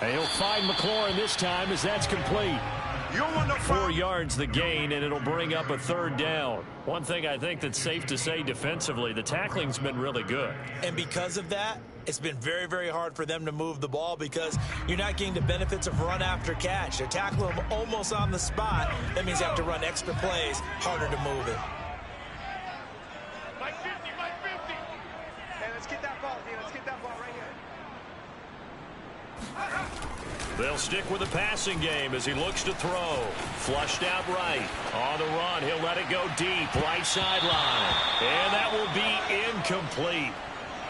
And he'll find McLaurin this time as that's complete. 4 yards the gain, and it'll bring up a 3rd down. One thing I think that's safe to say defensively, the tackling's been really good. And because of that, it's been very, very hard for them to move the ball because you're not getting the benefits of run after catch. They're tackling them almost on the spot. That means you have to run extra plays, harder to move it. Mike 50, Mike 50. Hey, let's get that ball, D. Let's get that ball right here. They'll stick with the passing game as he looks to throw. Flushed out right. On the run, he'll let it go deep. Right sideline. And that will be incomplete.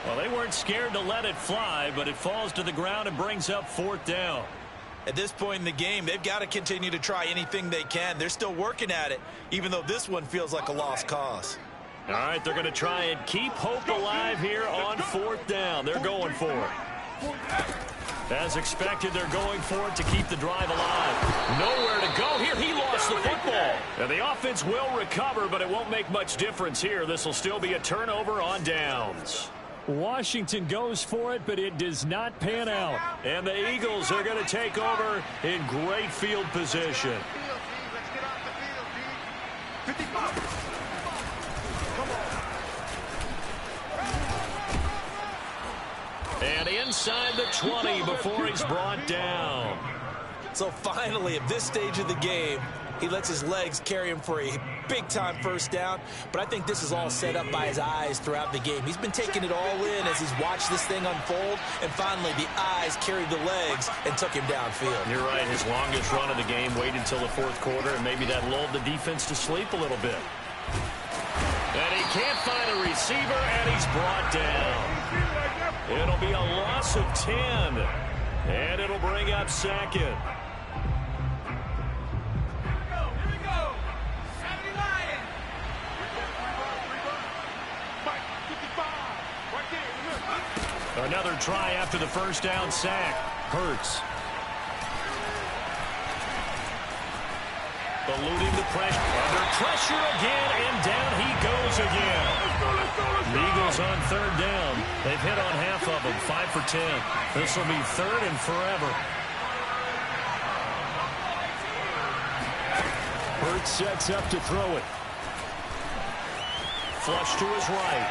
Well, they weren't scared to let it fly, but it falls to the ground and brings up 4th down. At this point in the game, they've got to continue to try anything they can. They're still working at it, even though this one feels like a lost cause. All right, they're going to try and keep hope alive here on 4th down. They're going for it. As expected, they're going for it to keep the drive alive. Nowhere to go here. He lost the football. And the offense will recover, but it won't make much difference here. This will still be a turnover on downs. Washington goes for it, but it does not pan out. And the Eagles are going to take over in great field position. Let's get off the field, D. 55. And inside the 20 before he's brought down. So finally, at this stage of the game, he lets his legs carry him for a big-time 1st down. But I think this is all set up by his eyes throughout the game. He's been taking it all in as he's watched this thing unfold. And finally, the eyes carried the legs and took him downfield. You're right. His longest run of the game waited until the 4th quarter, and maybe that lulled the defense to sleep a little bit. And he can't find a receiver, and he's brought down. It'll be a loss of 10, and it'll bring up 2nd. Here we go. Saturday Lion. Mike 55. Right there. Another try after the 1st down sack. Hurts. Eluding the pressure. Under pressure again, and down he goes again. The Eagles on 3rd down. They've hit on half of them, 5 for 10. This will be 3rd and forever. Hurts sets up to throw it. Flush to his right.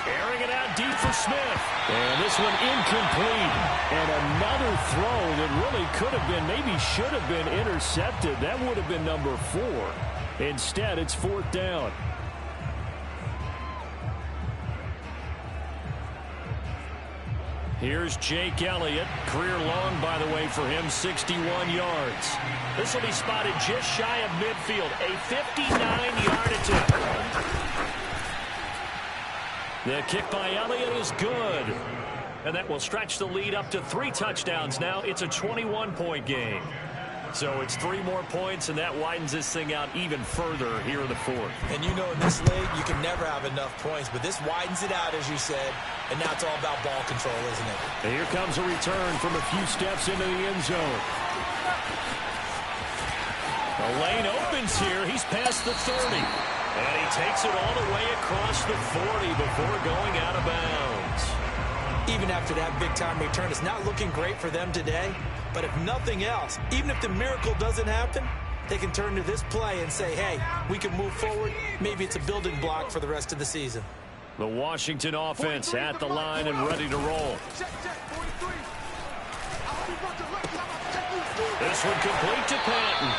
Airing it out deep for Smith. And this one incomplete. And another throw that really could have been, maybe should have been intercepted. That would have been number 4. Instead, it's 4th down. Here's Jake Elliott. Career long, by the way, for him, 61 yards. This will be spotted just shy of midfield. A 59-yard attempt. The kick by Elliott is good. And that will stretch the lead up to 3 touchdowns now. It's a 21-point game. So it's 3 more points, and that widens this thing out even further here in the 4th. And you know in this league, you can never have enough points, but this widens it out, as you said, and now it's all about ball control, isn't it? And here comes a return from a few steps into the end zone. The lane opens here. He's past the 30. And he takes it all the way across the 40 before going out of bounds. Even after that big-time return, it's not looking great for them today. But if nothing else, even if the miracle doesn't happen, they can turn to this play and say, hey, we can move forward. Maybe it's a building block for the rest of the season. The Washington offense at the line and ready to roll. This one complete to Patton.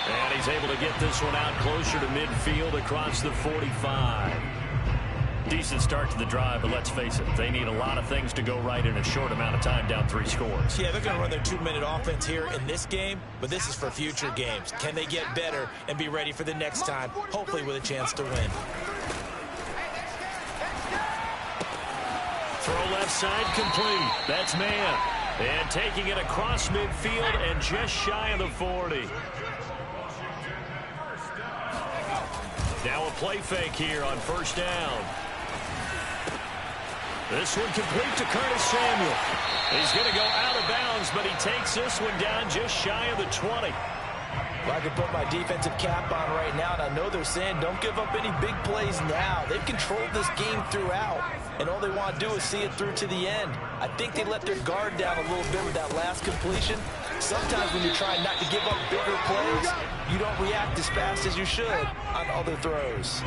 And he's able to get this one out closer to midfield across the 45. Decent start to the drive, but let's face it, they need a lot of things to go right in a short amount of time, down 3 scores. Yeah, they're going to run their 2-minute offense here in this game, but this is for future games. Can they get better and be ready for the next time, hopefully with a chance to win? Throw left side complete. That's man. And taking it across midfield and just shy of the 40. Now a play fake here on first down. This one complete to Curtis Samuel. He's going to go out of bounds, but he takes this one down just shy of the 20. Well, I can put my defensive cap on right now, and I know they're saying don't give up any big plays now. They've controlled this game throughout, and all they want to do is see it through to the end. I think they let their guard down a little bit with that last completion. Sometimes when you're trying not to give up bigger plays, you don't react as fast as you should on other throws.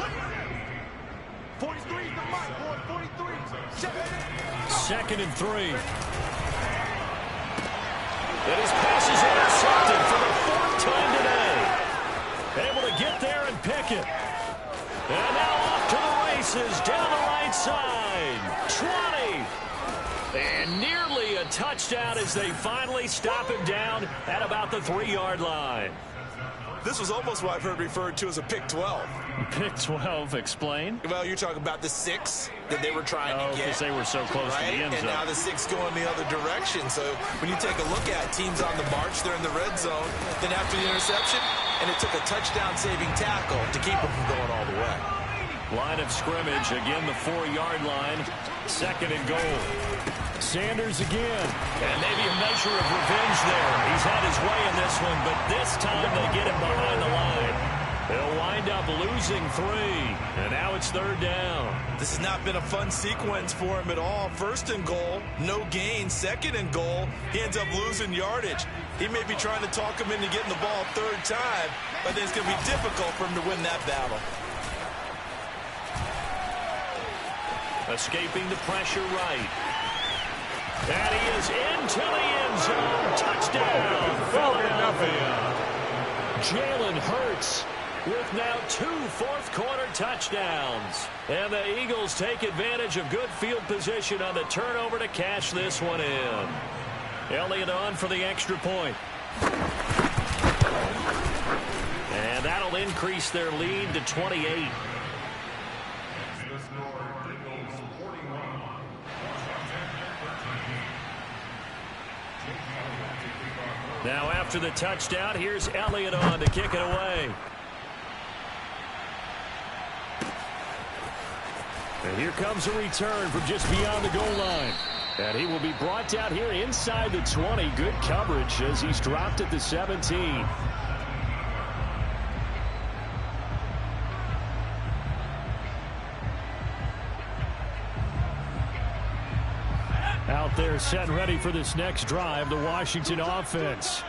43 is the mic, boy. 43. Second and 3. And his pass is intercepted for the 4th time today. Able to get there and pick it. And now off to the races down the right side. 20. And nearly a touchdown as they finally stop him down at about the 3-yard line. This was almost what I've heard referred to as a pick 12. Pick 12, explain. Well, you're talking about the 6 that they were trying to get. Because they were so close to the end zone. And now the 6 going the other direction. So when you take a look at teams on the march, they're in the red zone. Then after the interception, and it took a touchdown-saving tackle to keep them from going all the way. Line of scrimmage, again the 4-yard line. Second and goal. Sanders again. And maybe a measure of revenge there. He's had his way in this one, but this time they get him behind the line. They'll wind up losing 3. And now it's 3rd down. This has not been a fun sequence for him at all. First and goal, no gain. Second and goal, he ends up losing yardage. He may be trying to talk him into getting the ball 3rd time, but then it's going to be difficult for him to win that battle. Escaping the pressure right. And he is into the end zone. Touchdown, Philadelphia. Jalen Hurts with now 2 fourth-quarter touchdowns. And the Eagles take advantage of good field position on the turnover to cash this one in. Elliott on for the extra point. And that'll increase their lead to 28. Now after the touchdown, here's Elliott on to kick it away. And here comes a return from just beyond the goal line. And he will be brought down here inside the 20. Good coverage as he's dropped at the 17. Out there set and ready for this next drive, the Washington offense.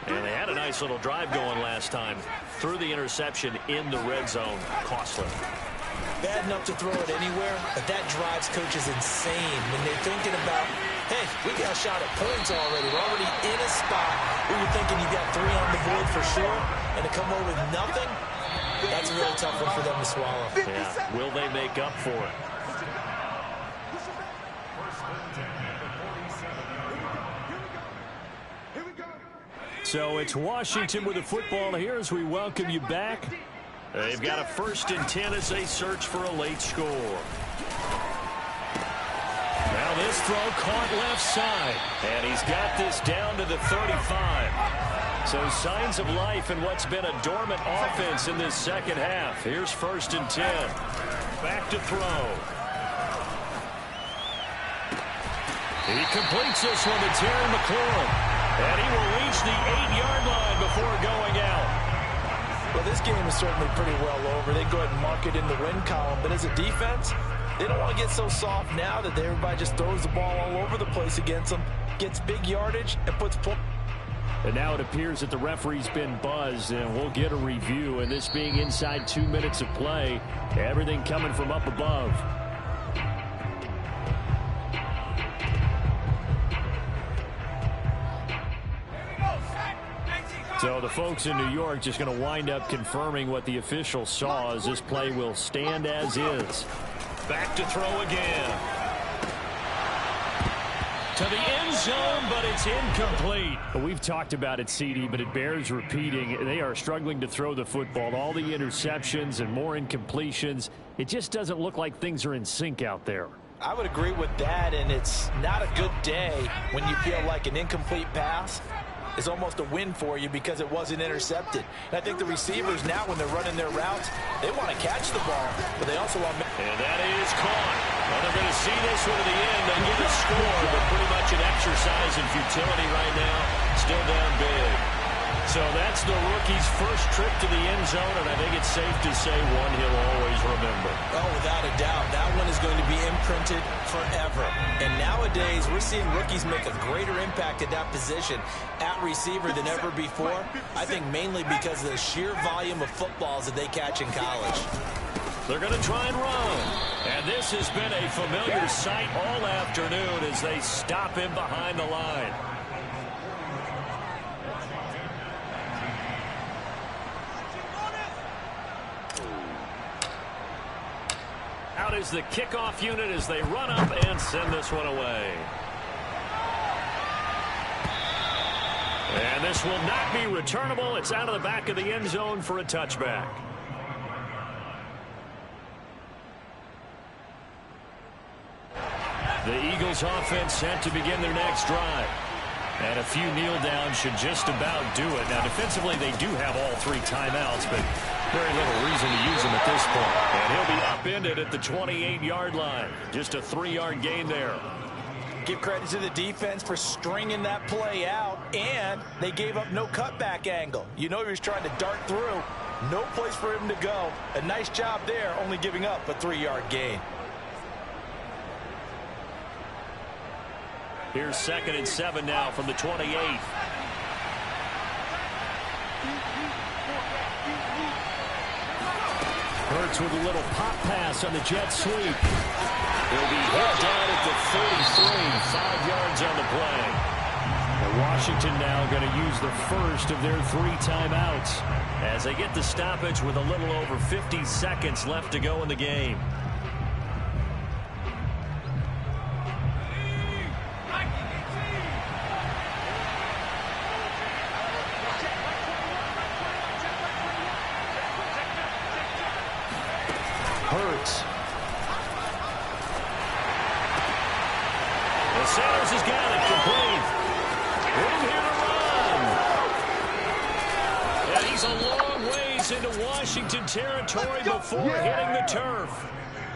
And they had a nice little drive going last time. Threw the interception in the red zone. Costly. Bad enough to throw it anywhere, but that drives coaches insane when they're thinking about, hey, we got a shot at points already. We're already in a spot where you're thinking you got 3 on the board for sure, and to come over with nothing, that's a really tough one for them to swallow. Yeah, will they make up for it? So it's Washington with the football here as we welcome you back. They've got a 1st and 10 as they search for a late score. Now this throw caught left side. And he's got this down to the 35. So signs of life in what's been a dormant offense in this second half. Here's 1st and 10. Back to throw. He completes this one to Terry McLaurin. And he will reach the 8-yard line before going out. Well, this game is certainly pretty well over. They go ahead and mark it in the win column. But as a defense, they don't want to get so soft now that everybody just throws the ball all over the place against them, gets big yardage, and puts points. And now it appears that the referee's been buzzed, and we'll get a review. And this being inside 2 minutes of play, everything coming from up above. So the folks in New York just going to wind up confirming what the official saw as this play will stand as is. Back to throw again. To the end zone, but it's incomplete. We've talked about it, CD, but it bears repeating. They are struggling to throw the football. All the interceptions and more incompletions. It just doesn't look like things are in sync out there. I would agree with that, and it's not a good day when you feel like an incomplete pass is almost a win for you because it wasn't intercepted. And I think the receivers now, when they're running their routes, they want to catch the ball, but they also want to... And that is caught. Well, they're going to see this one to the end. They get a score, but pretty much an exercise in futility right now. Still down big. So that's the rookie's first trip to the end zone, and I think it's safe to say one he'll always remember. Oh, without a doubt. That one is going to be imprinted forever. And nowadays, we're seeing rookies make a greater impact at that position at receiver than ever before. I think mainly because of the sheer volume of footballs that they catch in college. They're going to try and run. And this has been a familiar sight all afternoon as they stop him behind the line. Out is the kickoff unit as they run up and send this one away. And this will not be returnable. It's out of the back of the end zone for a touchback. The Eagles offense set to begin their next drive. And a few kneel downs should just about do it. Now, defensively, they do have all 3 timeouts, but very little reason to use them at this point. And he'll be upended at the 28-yard line. Just a 3-yard gain there. Give credit to the defense for stringing that play out, and they gave up no cutback angle. You know he was trying to dart through. No place for him to go. A nice job there, only giving up a 3-yard gain. Here's 2nd and 7 now from the 28. Hurts with a little pop pass on the jet sweep. He'll be hit down at the 33, 5 yards on the play. And Washington now going to use the first of their 3 timeouts as they get the stoppage with a little over 50 seconds left to go in the game. Hurts. The Sanders has got it complete. Room here to run. And he's a long ways into Washington territory before hitting the turf.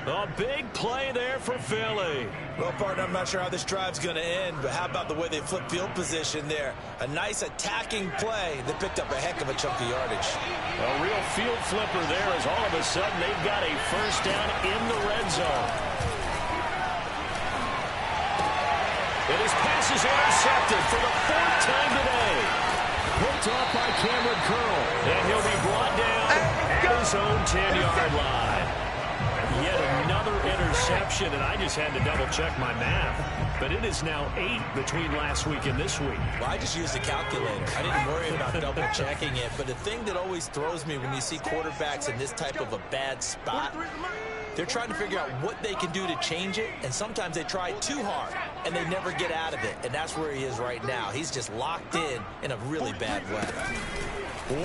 A big play there for Philly. Well, partner, I'm not sure how this drive's going to end, but how about the way they flip field position there? A nice attacking play that picked up a heck of a chunk of yardage. A real field flipper there as all of a sudden they've got a first down in the red zone. And his pass is intercepted for the 4th time today. Picked off by Cameron Curl. And he'll be brought down at his own 10-yard line. Yet another interception, and I just had to double-check my math. But it is now 8 between last week and this week. Well, I just used a calculator. I didn't worry about double-checking it. But the thing that always throws me when you see quarterbacks in this type of a bad spot, they're trying to figure out what they can do to change it, and sometimes they try too hard, and they never get out of it. And that's where he is right now. He's just locked in a really bad way.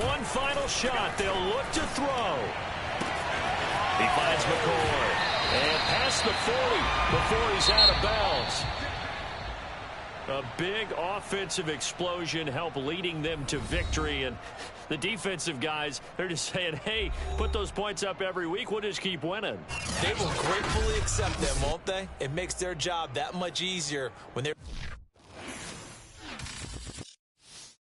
One final shot. They'll look to throw. He finds McCoy. And past the 40 before he's out of bounds. A big offensive explosion helped leading them to victory. And the defensive guys, they're just saying, hey, put those points up every week. We'll just keep winning. They will gratefully accept them, won't they? It makes their job that much easier when they're...